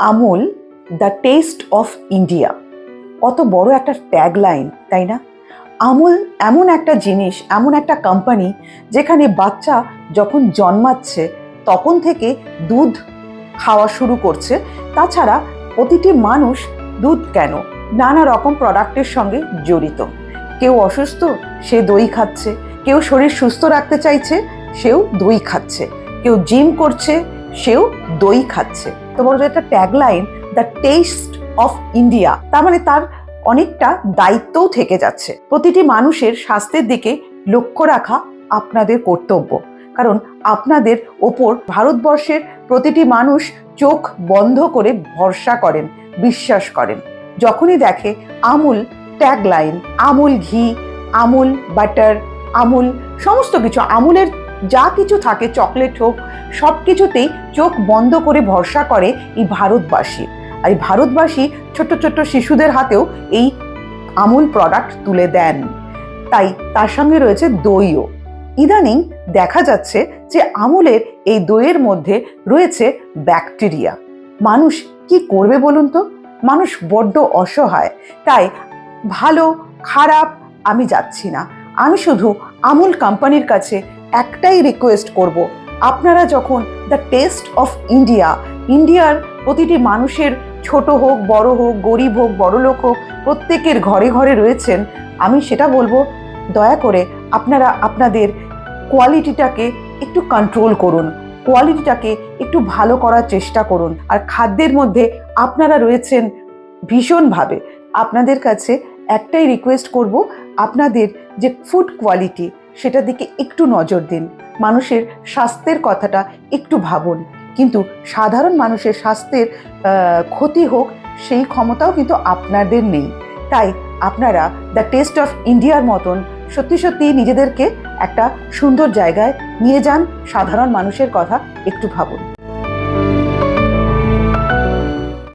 Amul the test of India, কত বড় একটা ট্যাগলাইন, তাই না? আমুল এমন একটা জিনিস, এমন একটা কোম্পানি যেখানে বাচ্চা যখন জন্মাচ্ছে তখন থেকে দুধ খাওয়া শুরু করছে। তাছাড়া প্রতিটি মানুষ দুধ কেন, নানা রকম প্রোডাক্টের সঙ্গে জড়িত। কেউ অসুস্থ, সে দই খাচ্ছে। কেউ শরীর সুস্থ রাখতে চাইছে, সেও দই খাচ্ছে। কেউ জিম করছে, সেও দই খাচ্ছে। তো বড় একটা tagline, the test of India, তার মানে তার অনেকটা দায়িত্বও থেকে যাচ্ছে। প্রতিটি মানুষের স্বাস্থ্যের দিকে লক্ষ্য রাখা আপনাদের কর্তব্য, কারণ আপনাদের ওপর ভারতবর্ষের প্রতিটি মানুষ চোখ বন্ধ করে ভরসা করেন, বিশ্বাস করেন। যখনই দেখে আমুল ট্যাগলাইন, আমুল ঘি, আমুল বাটার, আমুল সমস্ত কিছু, আমুলের যা কিছু থাকে, চকলেট হোক, সব কিছুতেই চোখ বন্ধ করে ভরসা করে এই ভারতবাসী। আর এই ভারতবাসী ছোট্ট ছোট্ট শিশুদের হাতেও এই আমুল প্রোডাক্ট তুলে দেন। তাই তার সঙ্গে রয়েছে দইও। ইদানিং দেখা যাচ্ছে যে আমুলের এই দইয়ের মধ্যে রয়েছে ব্যাকটেরিয়া। মানুষ কি করবে বলুন তো? মানুষ বড্ড অসহায়। তাই ভালো খারাপ আমি যাচ্ছি না, আমি শুধু আমুল কোম্পানির কাছে একটাই রিকোয়েস্ট করব, আপনারা যখন দ্য টেস্ট অফ ইন্ডিয়া, ইন্ডিয়ার প্রতিটি মানুষের ছোট হোক বড় হোক, গরিব হোক বড়লোক হোক, প্রত্যেকের ঘরে ঘরে রয়েছেন, আমি সেটা বলবো দয়া করে আপনারা আপনাদের কোয়ালিটিটাকে একটু কন্ট্রোল করুন, কোয়ালিটিটাকে একটু ভালো করার চেষ্টা করুন। আর খাদ্যের মধ্যে আপনারা রয়েছেন ভীষণভাবে, আপনাদের কাছে একটাই রিকোয়েস্ট করব, আপনাদের যে ফুড কোয়ালিটি সেটার দিকে একটু নজর দিন। মানুষের স্বাস্থ্যের কথাটা একটু ভাবুন। কিন্তু সাধারণ মানুষের স্বাস্থ্যের ক্ষতি হোক সেই ক্ষমতাও কিন্তু আপনাদের নেই। তাই আপনারা দ্য টেস্ট অফ ইন্ডিয়ার মতন সত্যি সত্যি নিজেদেরকে একটা সুন্দর জায়গায় নিয়ে যান। সাধারণ মানুষের কথা একটু ভাবুন।